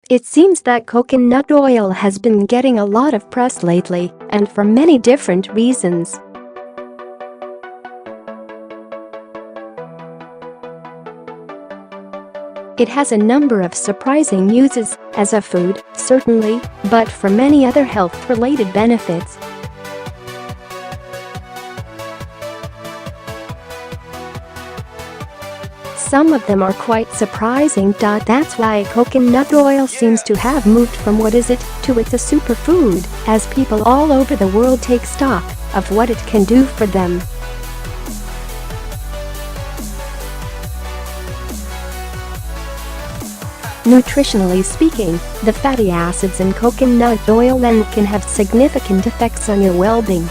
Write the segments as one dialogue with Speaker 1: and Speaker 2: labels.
Speaker 1: It seems that coconut oil has been getting a lot of press lately, and for many different reasons. It has a number of surprising uses as a food, certainly, but for many other health-related benefits. Some of them are quite surprising. That's why coconut oil seems to have moved from what is it to it's a superfood, as people all over the world take stock of what it can do for them. Nutritionally speaking, the fatty acids in coconut oil can have significant effects on your well-being.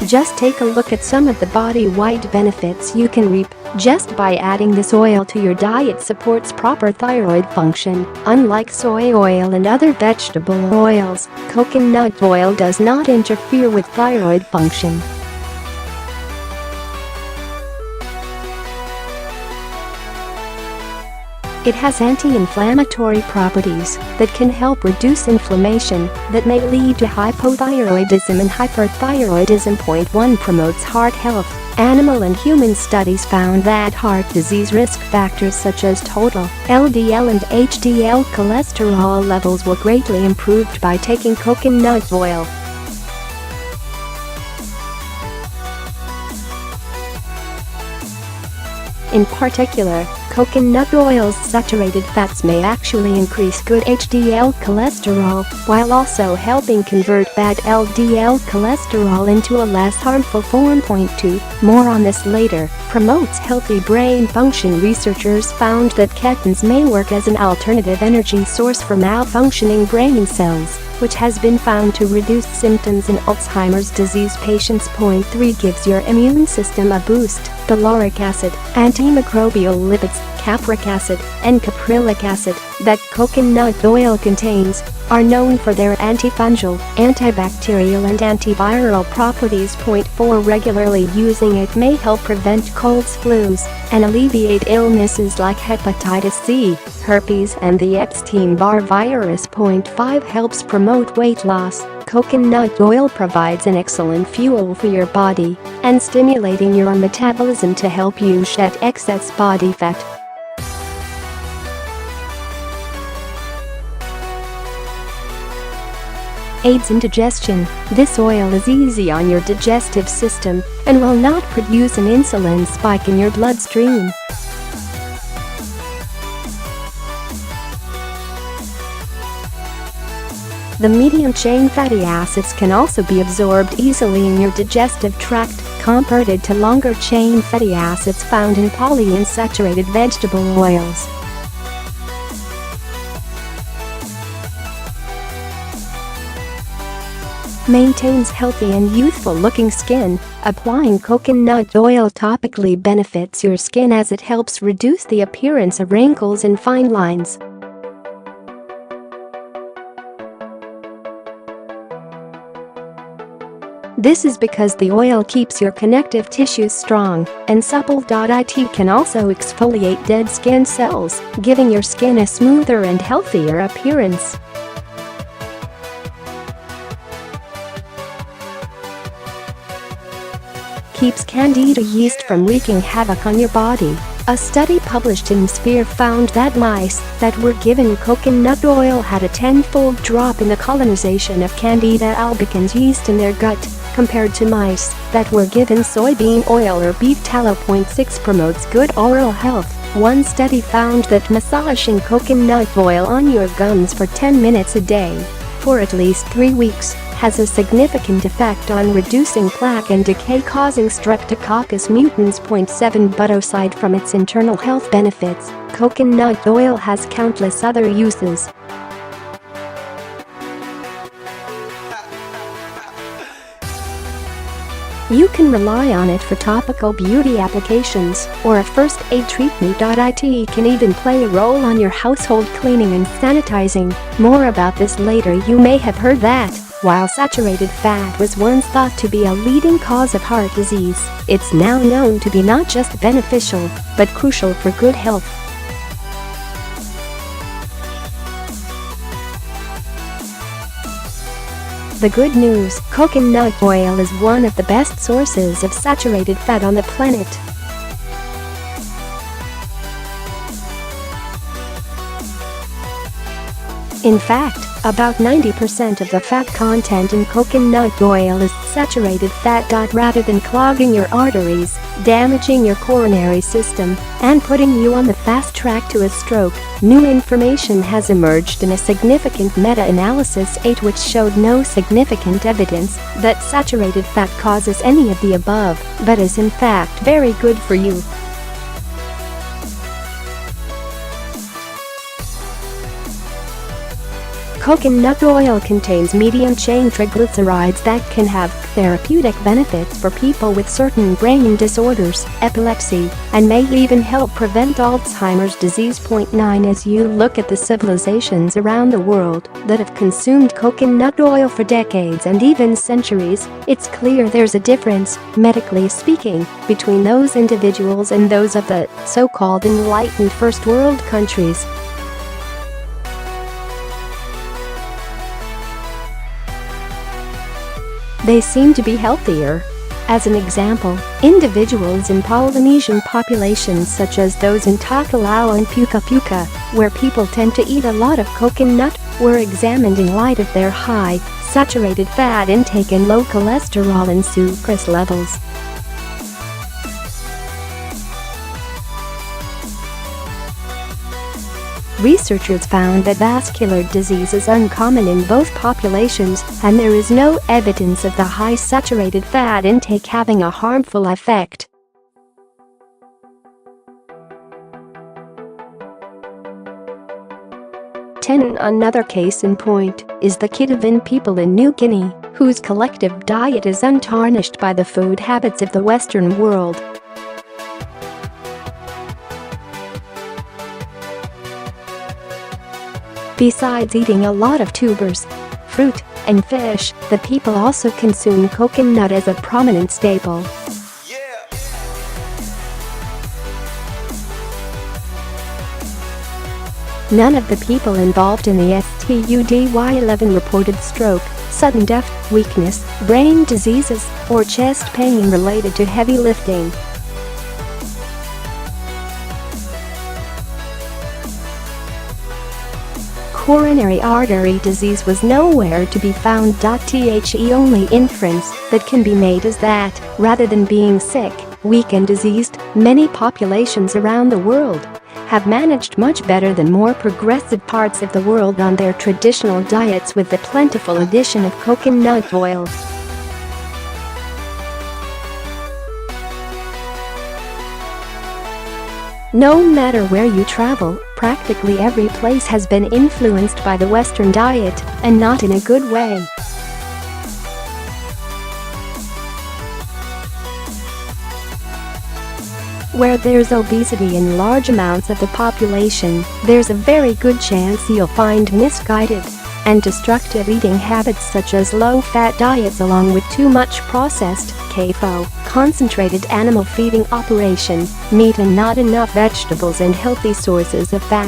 Speaker 1: Just take a look at some of the body-wide benefits you can reap just by adding this oil to your diet. Supports proper thyroid function. Unlike soy oil and other vegetable oils, coconut oil does not interfere with thyroid function. It has anti-inflammatory properties that can help reduce inflammation that may lead to hypothyroidism and hyperthyroidism. Point 1. Promotes heart health. Animal and human studies found that heart disease risk factors such as total LDL and HDL cholesterol levels were greatly improved by taking coconut oil. In particular, coconut oil's saturated fats may actually increase good HDL cholesterol, while also helping convert bad LDL cholesterol into a less harmful form. Point 2. More on this later. Promotes healthy brain function. Researchers found that ketones may work as an alternative energy source for malfunctioning brain cells, which has been found to reduce symptoms in Alzheimer's disease patients. Point 3. Gives your immune system a boost. The lauric acid, antimicrobial lipids, capric acid, and caprylic acid that coconut oil contains are known for their antifungal, antibacterial and antiviral properties. Point 4. Regularly using it may help prevent colds, flus, and alleviate illnesses like hepatitis C, herpes and the Epstein-barr virus. Point 5. Helps promote weight loss. Coconut oil provides an excellent fuel for your body and stimulating your metabolism to help you shed excess body fat. Aids in digestion. This oil is easy on your digestive system and will not produce an insulin spike in your bloodstream. The medium-chain fatty acids can also be absorbed easily in your digestive tract, compared to longer-chain fatty acids found in polyunsaturated vegetable oils. Maintains healthy and youthful-looking skin. Applying coconut oil topically benefits your skin as it helps reduce the appearance of wrinkles and fine lines. This is because the oil keeps your connective tissues strong, and supple.It can also exfoliate dead skin cells, giving your skin a smoother and healthier appearance. Keeps candida yeast from wreaking havoc on your body. A study published in Sphere found that mice that were given coconut oil had a 10-fold drop in the colonization of candida albicans yeast in their gut, compared to mice that were given soybean oil or beef tallow. Point 6. Promotes good oral health. One study found that massaging coconut oil on your gums for 10 minutes a day for at least 3 weeks has a significant effect on reducing plaque and decay-causing Streptococcus mutans. Point 7. But aside from its internal health benefits, coconut oil has countless other uses. You can rely on it for topical beauty applications or a first aid treatment.It can even play a role on your household cleaning and sanitizing. More about this later. You may have heard that While saturated fat was once thought to be a leading cause of heart disease, it's now known to be not just beneficial, but crucial for good health. The good news: coconut oil is one of the best sources of saturated fat on the planet. In fact, about 90% of the fat content in coconut oil is saturated fat. Rather than clogging your arteries, damaging your coronary system, and putting you on the fast track to a stroke, new information has emerged in a significant meta-analysis which showed no significant evidence that saturated fat causes any of the above, but is in fact very good for you. Coconut oil contains medium-chain triglycerides that can have therapeutic benefits for people with certain brain disorders, epilepsy, and may even help prevent Alzheimer's disease. 9 As you look at the civilizations around the world that have consumed coconut oil for decades and even centuries, it's clear there's a difference, medically speaking, between those individuals and those of the so-called enlightened first world countries. They seem to be healthier. As an example, individuals in Polynesian populations such as those in Tokelau and Pukapuka, where people tend to eat a lot of coconut, were examined in light of their high, saturated fat intake and low cholesterol and sucrose levels. Researchers found that vascular disease is uncommon in both populations, and there is no evidence of the high saturated fat intake having a harmful effect. Another case in point is the Ketovan people in New Guinea, whose collective diet is untarnished by the food habits of the Western world. Besides eating a lot of tubers, fruit, and fish, the people also consume coconut as a prominent staple. None of the people involved in the STUDY11 reported stroke, sudden death, weakness, brain diseases, or chest pain related to heavy lifting. Coronary artery disease was nowhere to be found. The only inference that can be made is that, rather than being sick, weak and diseased, many populations around the world have managed much better than more progressive parts of the world on their traditional diets with the plentiful addition of coconut oil. No matter where you travel, practically every place has been influenced by the Western diet, and not in a good way. Where there's obesity in large amounts of the population, there's a very good chance you'll find misguided and destructive eating habits such as low-fat diets along with too much processed, concentrated animal feeding operation, meat and not enough vegetables and healthy sources of fat.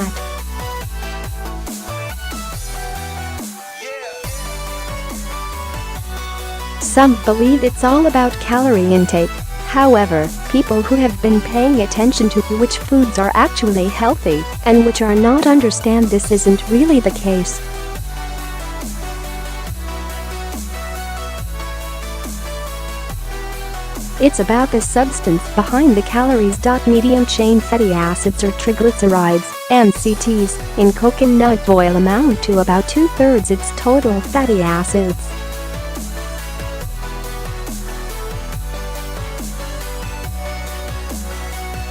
Speaker 1: Some believe it's all about calorie intake. However, people who have been paying attention to which foods are actually healthy and which are not understand this isn't really the case. It's about the substance behind the calories. Medium-chain fatty acids or triglycerides, MCTs, in coconut oil amount to about 2/3 its total fatty acids.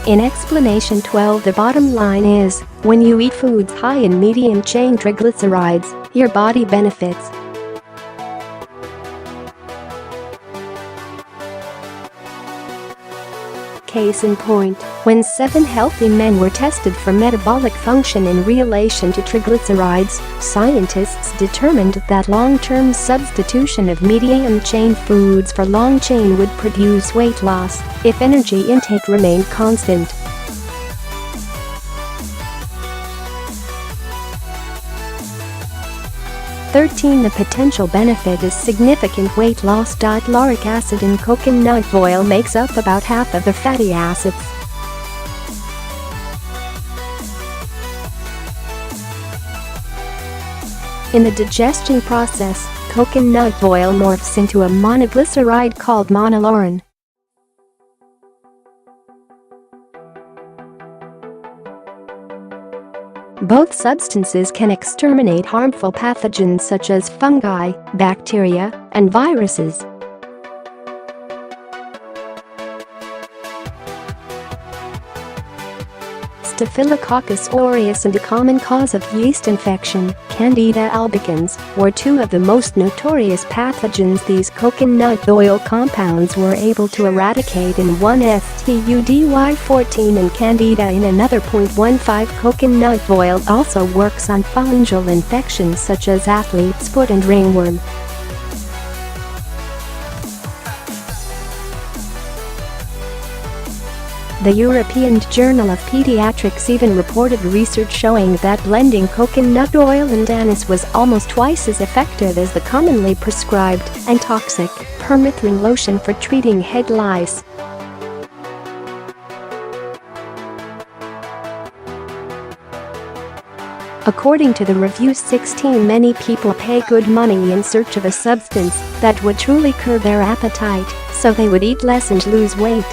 Speaker 1: In explanation 12, the bottom line is, when you eat foods high in medium-chain triglycerides, your body benefits. Case in point, when 7 healthy men were tested for metabolic function in relation to triglycerides, scientists determined that long-term substitution of medium-chain foods for long-chain would produce weight loss if energy intake remained constant. The potential benefit is significant weight loss. Lauric acid in coconut oil makes up about half of the fatty acids. In the digestion process, coconut oil morphs into a monoglyceride called monolaurin. Both substances can exterminate harmful pathogens such as fungi, bacteria, and viruses. Staphylococcus aureus and a common cause of yeast infection, Candida albicans, were 2 of the most notorious pathogens these coconut oil compounds were able to eradicate in one STUDY14 and Candida in another. 0.15 Coconut oil also works on fungal infections such as athlete's foot and ringworm. The European Journal of Pediatrics even reported research showing that blending coconut oil and anise was almost twice as effective as the commonly prescribed and toxic permethrin lotion for treating head lice. According to the review 16, many people pay good money in search of a substance that would truly curb their appetite, so they would eat less and lose weight.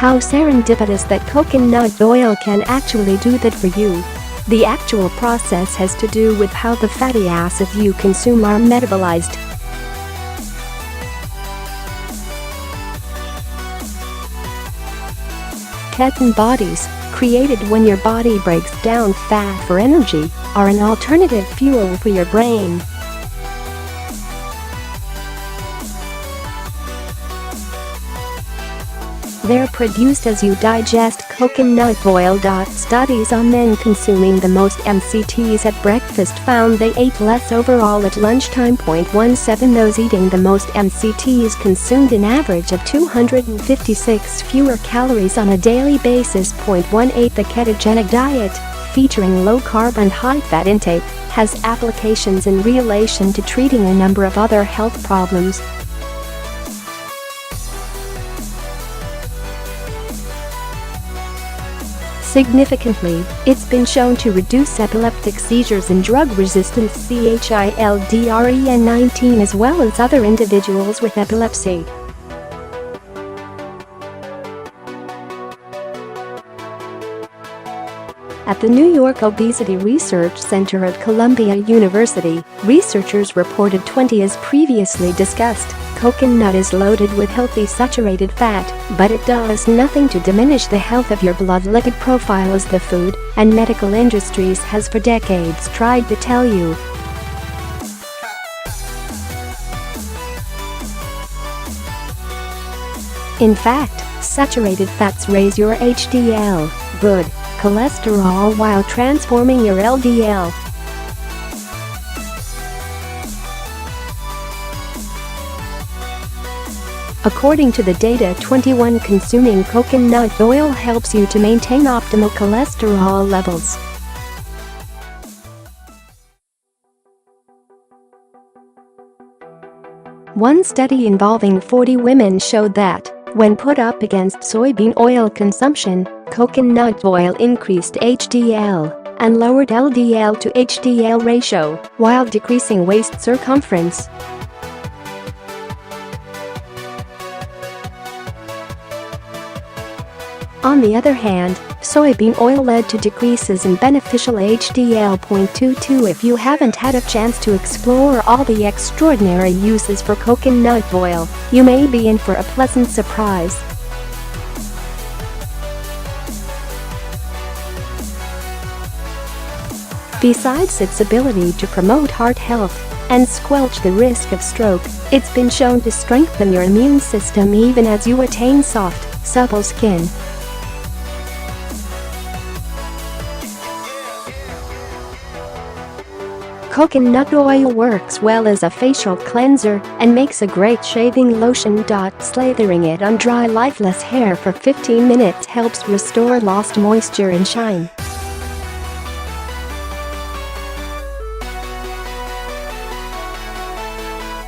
Speaker 1: How serendipitous that coconut oil can actually do that for you. The actual process has to do with how the fatty acids you consume are metabolized. Ketone bodies, created when your body breaks down fat for energy, are an alternative fuel for your brain. They're produced as you digest coconut oil. Studies on men consuming the most MCTs at breakfast found they ate less overall at lunchtime. 0.17 Those eating the most MCTs consumed an average of 256 fewer calories on a daily basis. 0.18 The ketogenic diet, featuring low-carb and high-fat intake, has applications in relation to treating a number of other health problems. Significantly, it's been shown to reduce epileptic seizures in drug-resistant children as well as other individuals with epilepsy. At the New York Obesity Research Center at Columbia University, researchers reported 20 as previously discussed. Coconut is loaded with healthy saturated fat, but it does nothing to diminish the health of your blood lipid profile, as the food and medical industries has for decades tried to tell you. In fact, saturated fats raise your HDL, good cholesterol, while transforming your LDL. According to the data, 21 consuming coconut oil helps you to maintain optimal cholesterol levels. One study involving 40 women showed that, when put up against soybean oil consumption, coconut oil increased HDL and lowered LDL to HDL ratio while decreasing waist circumference. On the other hand, soybean oil led to decreases in beneficial HDL. 0.22 If you haven't had a chance to explore all the extraordinary uses for coconut oil, you may be in for a pleasant surprise. Besides its ability to promote heart health and squelch the risk of stroke. It's been shown to strengthen your immune system even as you attain soft, supple skin. Coconut oil works well as a facial cleanser and makes a great shaving lotion. Slathering it on dry, lifeless hair for 15 minutes helps restore lost moisture and shine.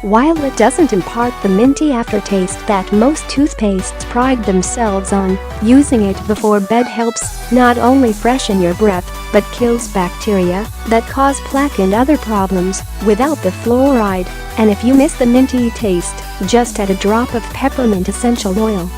Speaker 1: While it doesn't impart the minty aftertaste that most toothpastes pride themselves on, using it before bed helps not only freshen your breath, but kills bacteria that cause plaque and other problems without the fluoride. And if you miss the minty taste, just add a drop of peppermint essential oil.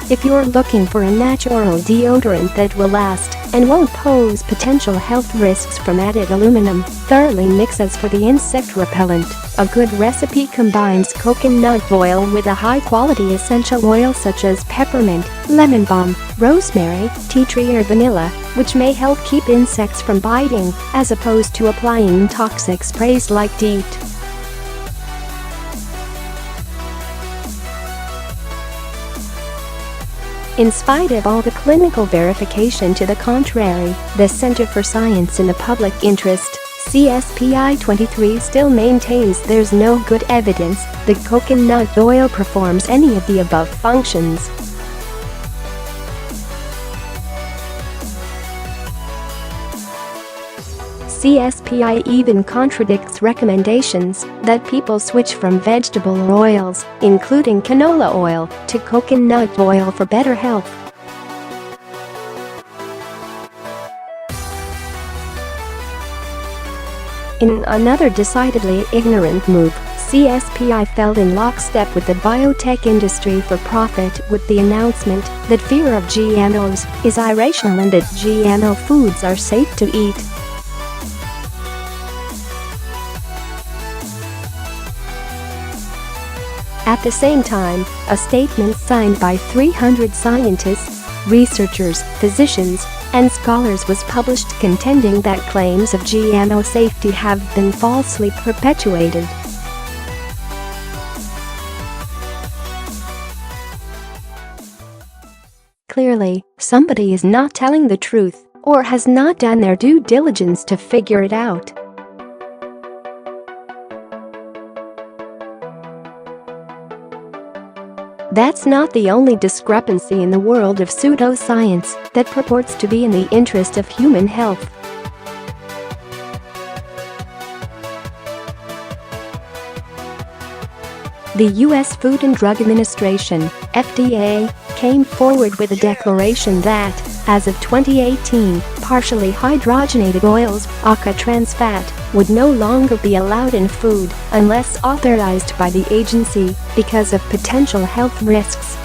Speaker 1: If you're looking for a natural deodorant that will last and won't pose potential health risks from added aluminum, thoroughly mix as for the insect repellent. A good recipe combines coconut oil with a high-quality essential oil such as peppermint, lemon balm, rosemary, tea tree or vanilla, which may help keep insects from biting, as opposed to applying toxic sprays like DEET. In spite of all the clinical verification to the contrary, the Center for Science in the Public Interest, CSPI 23, still maintains there's no good evidence that coconut oil performs any of the above functions. CSPI even contradicts recommendations that people switch from vegetable oils, including canola oil, to coconut oil for better health. In another decidedly ignorant move, CSPI fell in lockstep with the biotech industry for profit with the announcement that fear of GMOs is irrational and that GMO foods are safe to eat. At the same time, a statement signed by 300 scientists, researchers, physicians, and scholars was published contending that claims of GMO safety have been falsely perpetuated. Clearly, somebody is not telling the truth or has not done their due diligence to figure it out. That's not the only discrepancy in the world of pseudoscience that purports to be in the interest of human health. The U.S. Food and Drug Administration, FDA, came forward with a declaration that, as of 2018, partially hydrogenated oils, aka trans fat, would no longer be allowed in food unless authorized by the agency because of potential health risks.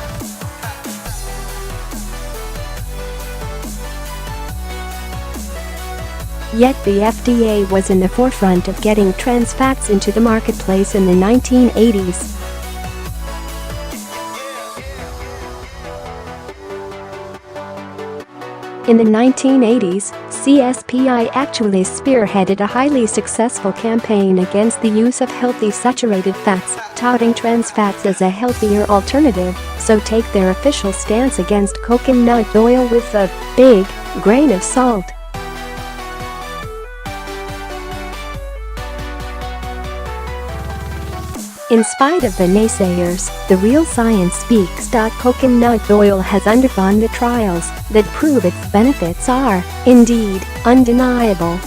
Speaker 1: Yet the FDA was in the forefront of getting trans fats into the marketplace in the 1980s. In the 1980s, CSPI actually spearheaded a highly successful campaign against the use of healthy saturated fats, touting trans fats as a healthier alternative, so take their official stance against coconut oil with a big grain of salt. In spite of the naysayers, the real science speaks. Coconut oil has undergone the trials that prove its benefits are, indeed, undeniable.